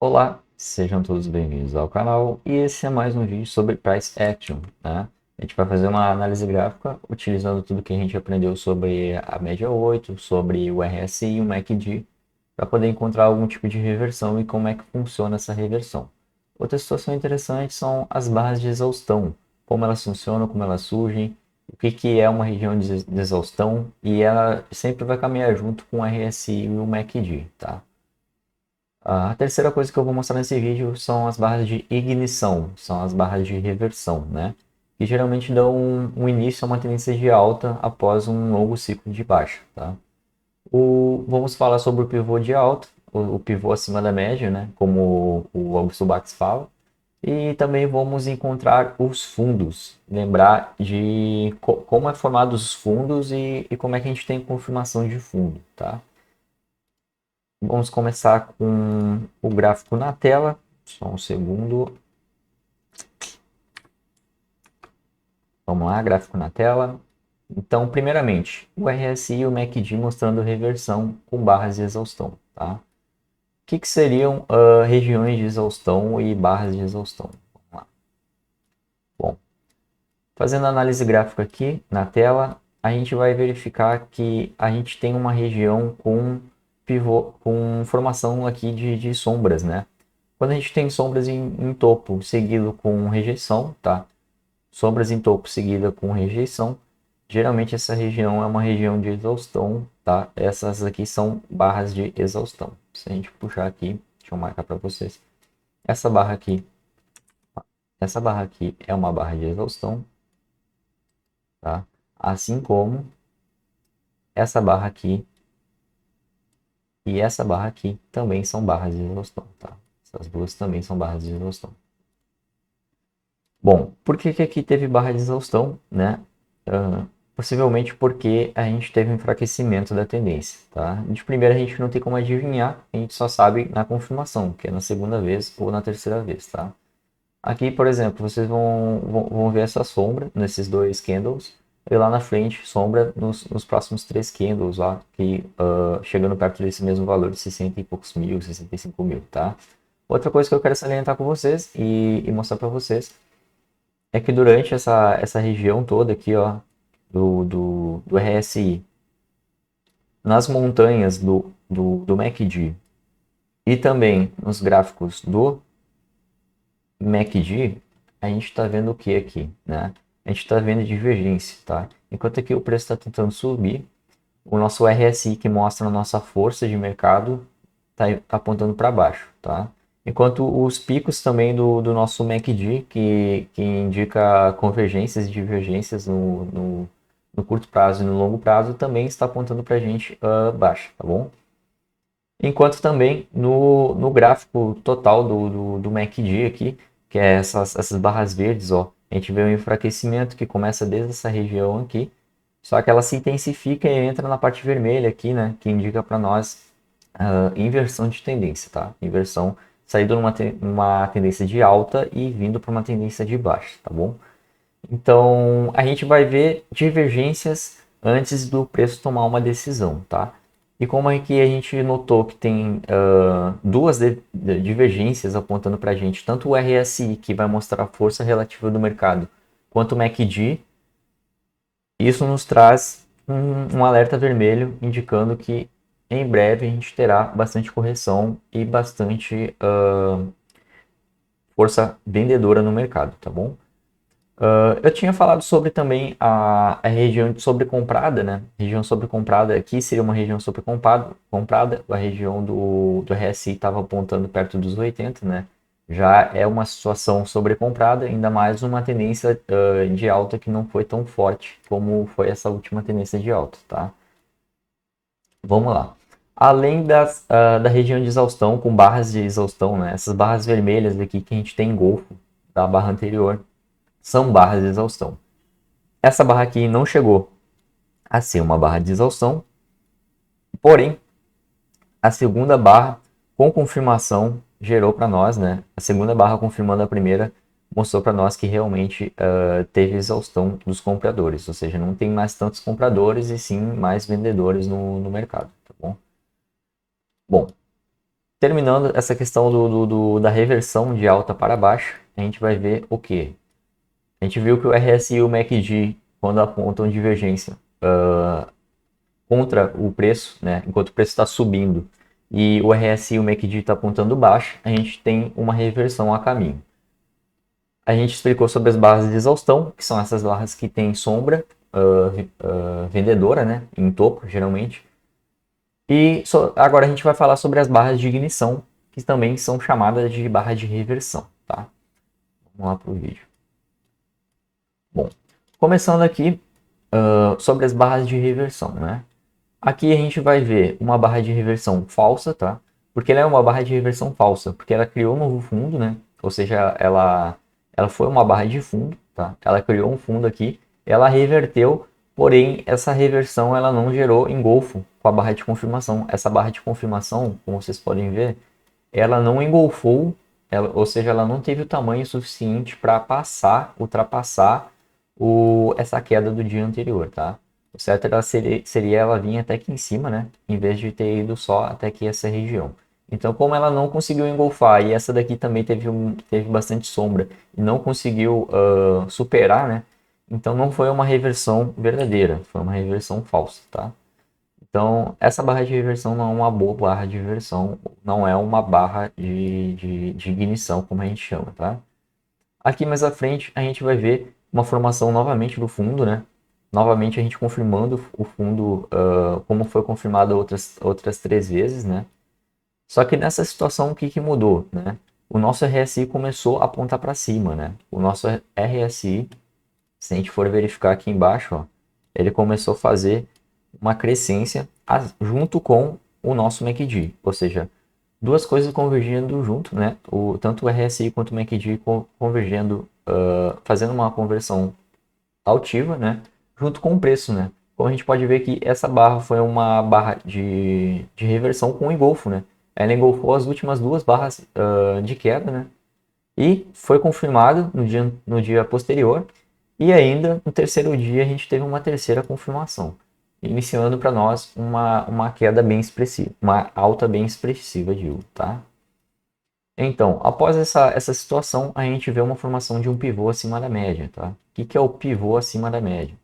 Olá, sejam todos bem-vindos ao canal e esse é mais um vídeo sobre Price Action, né? A gente vai fazer uma análise gráfica utilizando tudo que a gente aprendeu sobre a média 8, sobre o RSI e o MACD, para poder encontrar algum tipo de reversão e como é que funciona essa reversão. Outra situação interessante são as barras de exaustão, como elas funcionam, como elas surgem, o que que é uma região de exaustão e ela sempre vai caminhar junto com o RSI e o MACD, tá? A terceira coisa que eu vou mostrar nesse vídeo são as barras de ignição, são as barras de reversão, né? Que geralmente dão um início a uma tendência de alta após um longo ciclo de baixa, tá? Vamos falar sobre o pivô de alta, o pivô acima da média, né? Como o Augusto Bax fala. E também vamos encontrar os fundos, lembrar de como é formado os fundos e como é que a gente tem confirmação de fundo, tá? Vamos começar com o gráfico na tela. Só um segundo. Vamos lá, gráfico na tela. Então, primeiramente, o RSI e o MACD mostrando reversão com barras de exaustão. Tá? O que seriam regiões de exaustão e barras de exaustão? Vamos lá. Bom, fazendo a análise gráfica aqui na tela, a gente vai verificar que a gente tem uma região com pivô, com formação aqui de sombras, né? Quando a gente tem sombras em topo seguido com rejeição, tá? Sombras em topo seguida com rejeição, geralmente essa região é uma região de exaustão, tá? Essas aqui são barras de exaustão. Se a gente puxar aqui, deixa eu marcar para vocês. Essa barra aqui, essa barra aqui é uma barra de exaustão, tá? Assim como essa barra aqui e essa barra aqui também são barras de exaustão, tá? Essas duas também são barras de exaustão. Bom, por que que aqui teve barra de exaustão, né? Possivelmente porque a gente teve um enfraquecimento da tendência, tá? De primeira a gente não tem como adivinhar, a gente só sabe na confirmação, que é na segunda vez ou na terceira vez, tá? Aqui, por exemplo, vocês vão ver essa sombra nesses dois candles, e lá na frente, sombra nos próximos três candles lá, que chegando perto desse mesmo valor de 60 e poucos mil, 65 mil, tá? Outra coisa que eu quero salientar com vocês e mostrar para vocês é que durante essa região toda aqui, ó, do RSI, nas montanhas do MACD e também nos gráficos do MACD, a gente está vendo o que aqui, né? A gente está vendo divergência, tá? Enquanto aqui o preço está tentando subir, o nosso RSI, que mostra a nossa força de mercado, está apontando para baixo, tá? Enquanto os picos também do nosso MACD, que indica convergências e divergências no curto prazo e no longo prazo, também está apontando para a gente baixa, tá bom? Enquanto também no gráfico total do MACD aqui, que é essas barras verdes, ó, a gente vê um enfraquecimento que começa desde essa região aqui, só que ela se intensifica e entra na parte vermelha aqui, né, que indica para nós inversão de tendência, tá? Inversão saindo numa tendência de alta e vindo para uma tendência de baixa, tá bom? Então, a gente vai ver divergências antes do preço tomar uma decisão, tá? E como aqui a gente notou que tem duas divergências apontando para a gente, tanto o RSI, que vai mostrar a força relativa do mercado, quanto o MACD, isso nos traz um alerta vermelho indicando que em breve a gente terá bastante correção e bastante força vendedora no mercado, tá bom? Eu tinha falado sobre também a região sobrecomprada, né? Região sobrecomprada aqui seria uma região comprada, a região do RSI estava apontando perto dos 80, né? Já é uma situação sobrecomprada, ainda mais uma tendência de alta que não foi tão forte como foi essa última tendência de alta, tá? Vamos lá. Além da região de exaustão, com barras de exaustão, né? Essas barras vermelhas aqui que a gente tem em Golfo, da barra anterior, são barras de exaustão. Essa barra aqui não chegou a ser uma barra de exaustão, porém, a segunda barra com confirmação gerou para nós, né? A segunda barra confirmando a primeira mostrou para nós que realmente teve exaustão dos compradores, ou seja, não tem mais tantos compradores e sim mais vendedores no mercado, tá bom? Bom, terminando essa questão da reversão de alta para baixo, a gente vai ver o quê? A gente viu que o RSI e o MACD, quando apontam divergência contra o preço, né, enquanto o preço está subindo, e o RSI e o MACD está apontando baixo, a gente tem uma reversão a caminho. A gente explicou sobre as barras de exaustão, que são essas barras que têm sombra vendedora, né, em topo, geralmente. E agora a gente vai falar sobre as barras de ignição, que também são chamadas de barra de reversão, tá? Vamos lá para o vídeo. Bom, começando aqui sobre as barras de reversão, né? Aqui a gente vai ver uma barra de reversão falsa, tá? Porque ela é uma barra de reversão falsa, porque ela criou um novo fundo, né? Ou seja, ela foi uma barra de fundo, tá? Ela criou um fundo aqui, ela reverteu, porém essa reversão ela não gerou engolfo com a barra de confirmação. Essa barra de confirmação, como vocês podem ver, ela não engolfou, ou seja, ela não teve o tamanho suficiente para ultrapassar essa queda do dia anterior, tá? O certo seria ela vir até aqui em cima, né? Em vez de ter ido só até aqui essa região. Então, como ela não conseguiu engolfar e essa daqui também teve bastante sombra e não conseguiu superar, né? Então, não foi uma reversão verdadeira, foi uma reversão falsa, tá? Então, essa barra de reversão não é uma boa barra de reversão, não é uma barra de ignição, como a gente chama, tá? Aqui mais à frente, a gente vai ver uma formação novamente do fundo, né? Novamente a gente confirmando o fundo, como foi confirmado outras 3 vezes, né? Só que nessa situação, o que mudou, né? O nosso RSI começou a apontar para cima, né? O nosso RSI, se a gente for verificar aqui embaixo, ó, ele começou a fazer uma crescência junto com o nosso MACD, ou seja, duas coisas convergindo junto, né? Tanto o RSI quanto o MACD convergendo, fazendo uma conversão altiva, né? Junto com o preço, né? Como a gente pode ver que essa barra foi uma barra de reversão com engolfo, né? Ela engolfou as últimas duas barras de queda, né? E foi confirmado no dia posterior. E ainda no terceiro dia a gente teve uma terceira confirmação, iniciando para nós uma queda bem expressiva, uma alta bem expressiva, digo, tá? Então, após essa situação, a gente vê uma formação de um pivô acima da média, tá? O que é o pivô acima da média?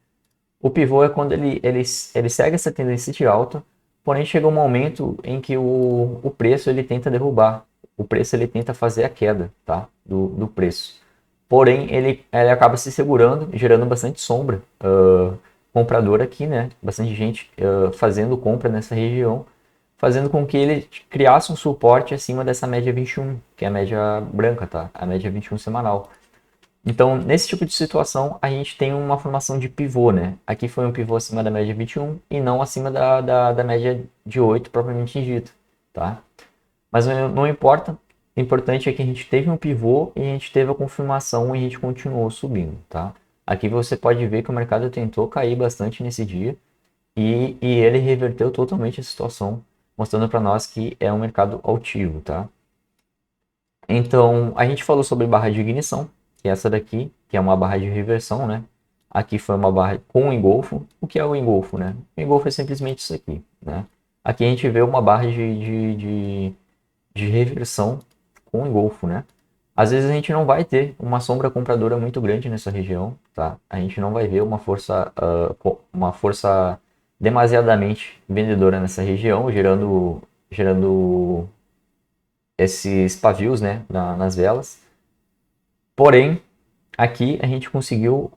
O pivô é quando ele segue essa tendência de alta, porém chega um momento em que o preço ele tenta derrubar, o preço ele tenta fazer a queda, tá? Do preço. Porém, ele acaba se segurando, gerando bastante sombra compradora aqui, né? Bastante gente fazendo compra nessa região, fazendo com que ele criasse um suporte acima dessa média 21, que é a média branca, tá? A média 21 semanal. Então, nesse tipo de situação, a gente tem uma formação de pivô, né? Aqui foi um pivô acima da média 21 e não acima da média de 8 propriamente dita, tá? Mas não importa, o importante é que a gente teve um pivô e a gente teve a confirmação e a gente continuou subindo, tá? Aqui você pode ver que o mercado tentou cair bastante nesse dia e ele reverteu totalmente a situação, mostrando para nós que é um mercado altivo, tá? Então, a gente falou sobre barra de ignição, que é essa daqui, que é uma barra de reversão, né? Aqui foi uma barra com engolfo. O que é o engolfo, né? O engolfo é simplesmente isso aqui, né? Aqui a gente vê uma barra de reversão com engolfo, né? Às vezes a gente não vai ter uma sombra compradora muito grande nessa região, tá? A gente não vai ver uma força demasiadamente vendedora nessa região, gerando esses pavios, né, nas velas. Porém, aqui a gente conseguiu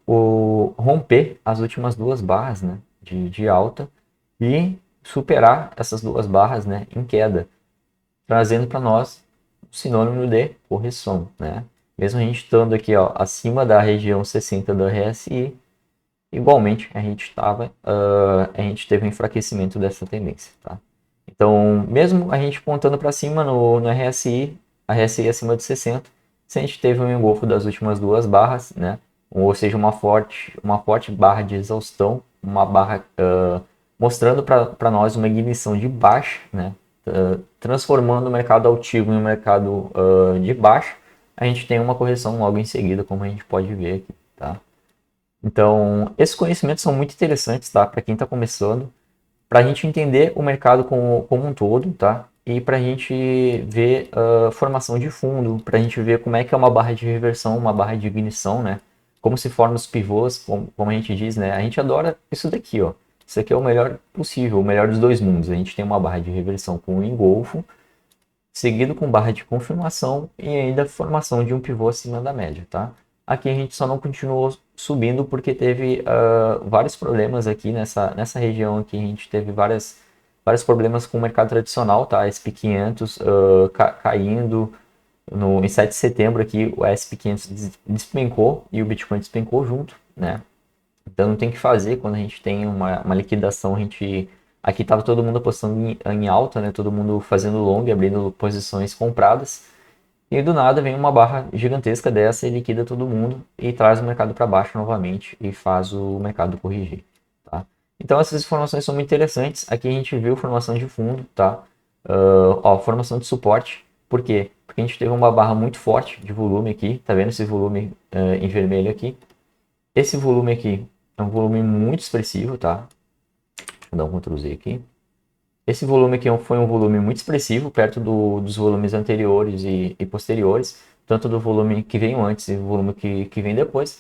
romper as últimas duas barras, né, de alta e superar essas duas barras, né, em queda, trazendo para nós um sinônimo de correção, né? Mesmo a gente estando aqui, ó, acima da região 60 do RSI, igualmente a gente teve um enfraquecimento dessa tendência, tá? Então, mesmo a gente pontando para cima no RSI, a RSI acima de 60, se a gente teve um engolfo das últimas duas barras, né? Ou seja, uma forte barra de exaustão, uma barra mostrando para nós uma ignição de baixa, né? Transformando o mercado altivo em um mercado de baixa, a gente tem uma correção logo em seguida, como a gente pode ver aqui, tá? Então, esses conhecimentos são muito interessantes, tá? Para quem está começando, para a gente entender o mercado como um todo, tá? e para a gente ver a formação de fundo, para a gente ver como é que é uma barra de reversão, uma barra de ignição, né? Como se formam os pivôs, como a gente diz, né? A gente adora isso daqui, ó. Isso aqui é o melhor possível, o melhor dos dois mundos. A gente tem uma barra de reversão com um engolfo, seguido com barra de confirmação e ainda formação de um pivô acima da média, tá? Aqui a gente só não continuou subindo porque teve vários problemas aqui nessa região aqui, a gente teve vários problemas com o mercado tradicional, tá? SP500 caindo, em 7 de setembro aqui o SP500 despencou e o Bitcoin despencou junto, né? Então não tem o que fazer quando a gente tem uma liquidação, a gente... Aqui estava todo mundo apostando em alta, né? Todo mundo fazendo long, abrindo posições compradas. E do nada vem uma barra gigantesca dessa e liquida todo mundo e traz o mercado para baixo novamente e faz o mercado corrigir, tá? Então essas informações são muito interessantes. Aqui a gente viu formação de fundo, tá? Ó, formação de suporte. Por quê? Porque a gente teve uma barra muito forte de volume aqui. Tá vendo esse volume em vermelho aqui? Esse volume aqui é um volume muito expressivo, tá? Vou dar um Ctrl Z aqui. Esse volume aqui foi um volume muito expressivo, perto dos volumes anteriores e posteriores, tanto do volume que veio antes e o volume que vem depois.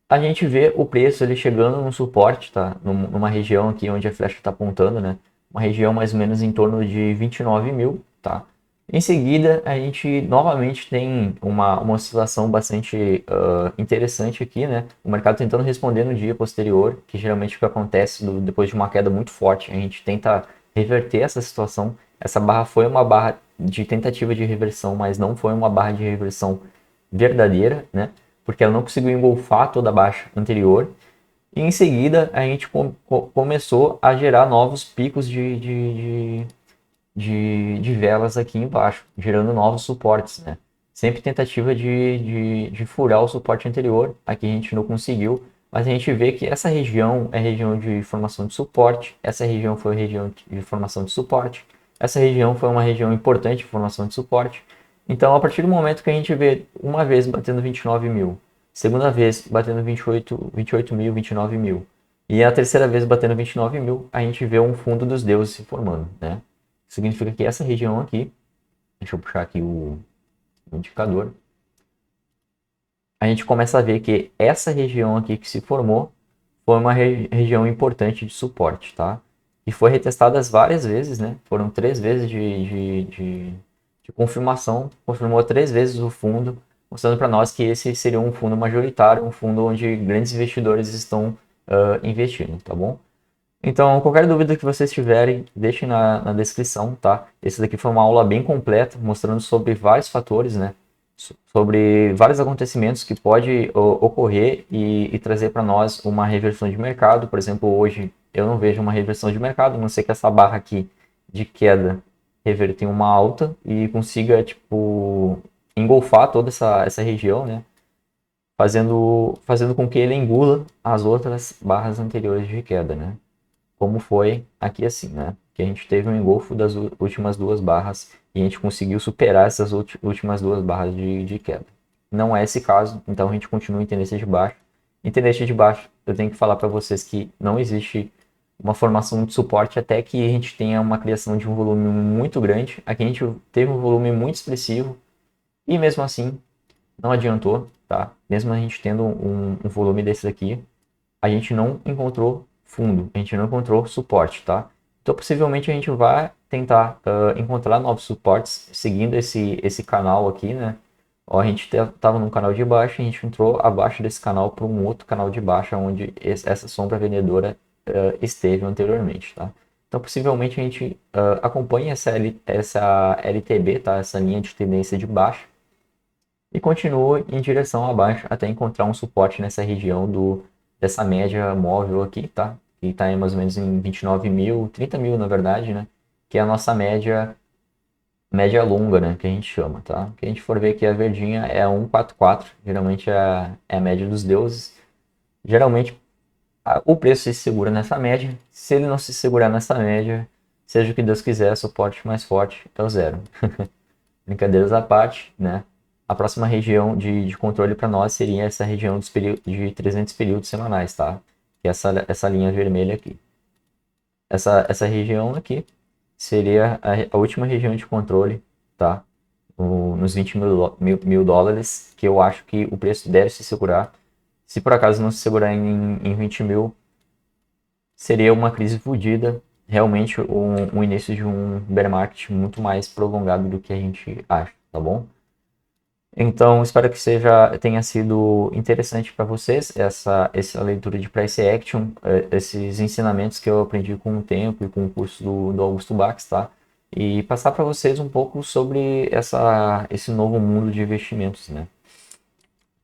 A gente vê o preço ele chegando no suporte, tá? Numa região aqui onde a flecha está apontando, né? Uma região mais ou menos em torno de 29 mil, tá? Em seguida, a gente novamente tem uma oscilação bastante interessante aqui, né? O mercado tentando responder no dia posterior, que geralmente é o que acontece depois de uma queda muito forte. A gente tenta reverter essa situação. Essa barra foi uma barra de tentativa de reversão, mas não foi uma barra de reversão verdadeira, né? Porque ela não conseguiu engolfar toda a baixa anterior. E em seguida, a gente começou a gerar novos picos de velas aqui embaixo, gerando novos suportes, né? Sempre tentativa de furar o suporte anterior, aqui a gente não conseguiu, mas a gente vê que essa região é região de formação de suporte, essa região foi região de formação de suporte, essa região foi uma região importante de formação de suporte. Então, a partir do momento que a gente vê uma vez batendo 29 mil, segunda vez batendo 28 mil, 29 mil, e a terceira vez batendo 29 mil, a gente vê um fundo dos deuses se formando, né? Significa que essa região aqui, deixa eu puxar aqui o indicador, a gente começa a ver que essa região aqui que se formou foi uma região importante de suporte, tá? E foi retestada várias vezes, né? Foram 3 vezes de confirmação, confirmou 3 vezes o fundo, mostrando para nós que esse seria um fundo majoritário, um fundo onde grandes investidores estão investindo, tá bom? Então, qualquer dúvida que vocês tiverem, deixem na descrição, tá? Esse daqui foi uma aula bem completa, mostrando sobre vários fatores, né? Sobre vários acontecimentos que pode ocorrer e trazer para nós uma reversão de mercado. Por exemplo, hoje eu não vejo uma reversão de mercado, a não ser que essa barra aqui de queda reverta em uma alta e consiga, tipo, engolfar toda essa região, né? Fazendo com que ele engula as outras barras anteriores de queda, né? Como foi aqui assim, né? Que a gente teve um engolfo das últimas duas barras e a gente conseguiu superar essas últimas duas barras de queda. Não é esse caso, então a gente continua em tendência de baixo. Em tendência de baixo, eu tenho que falar para vocês que não existe uma formação de suporte até que a gente tenha uma criação de um volume muito grande. Aqui a gente teve um volume muito expressivo e mesmo assim não adiantou, tá? Mesmo a gente tendo um volume desse aqui, a gente não encontrou fundo, a gente não encontrou suporte, tá? Então, possivelmente a gente vai tentar encontrar novos suportes seguindo esse canal aqui, né? Ó, a gente estava num canal de baixa, a gente entrou abaixo desse canal para um outro canal de baixa, onde essa sombra vendedora esteve anteriormente, tá? Então, possivelmente a gente acompanhe essa LTB, tá? Essa linha de tendência de baixa, e continua em direção abaixo até encontrar um suporte nessa região dessa média móvel aqui, tá? Que está mais ou menos em 29 mil, 30 mil na verdade, né? Que é a nossa média longa, né? Que a gente chama, tá? Que a gente for ver que a verdinha é 144, geralmente é a média dos deuses. Geralmente o preço se segura nessa média. Se ele não se segurar nessa média, seja o que Deus quiser, suporte mais forte é o zero. Brincadeiras à parte, né? A próxima região de controle para nós seria essa região de 300 períodos semanais, tá? Que é essa linha vermelha aqui. Essa região aqui seria a última região de controle, tá? Nos 20 mil dólares, que eu acho que o preço deve se segurar. Se por acaso não se segurar em 20 mil, seria uma crise fodida, realmente um início de um bear market muito mais prolongado do que a gente acha, tá bom? Então, espero que tenha sido interessante para vocês essa leitura de price action, esses ensinamentos que eu aprendi com o tempo e com o curso do Augusto Bax, tá? E passar para vocês um pouco sobre esse novo mundo de investimentos, né?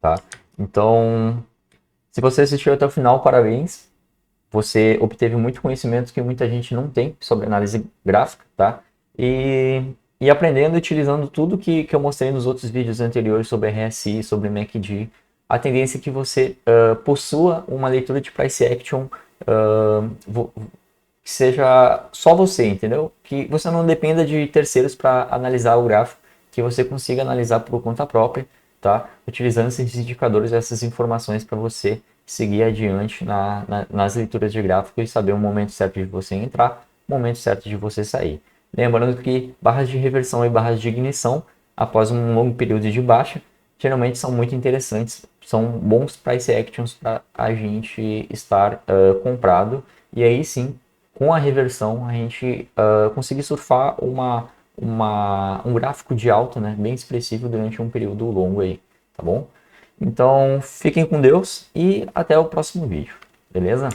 Tá? Então, se você assistiu até o final, parabéns. Você obteve muito conhecimento que muita gente não tem sobre análise gráfica, tá? E aprendendo e utilizando tudo que eu mostrei nos outros vídeos anteriores sobre RSI, sobre MACD, a tendência é que você possua uma leitura de price action que seja só você, entendeu? Que você não dependa de terceiros para analisar o gráfico, que você consiga analisar por conta própria, tá? Utilizando esses indicadores, essas informações para você seguir adiante nas leituras de gráfico e saber o momento certo de você entrar, o momento certo de você sair. Lembrando que barras de reversão e barras de ignição, após um longo período de baixa, geralmente são muito interessantes, são bons price actions para a gente estar comprado, e aí sim, com a reversão, a gente conseguir surfar um gráfico de alta, né, bem expressivo durante um período longo aí, tá bom? Então, fiquem com Deus e até o próximo vídeo, beleza?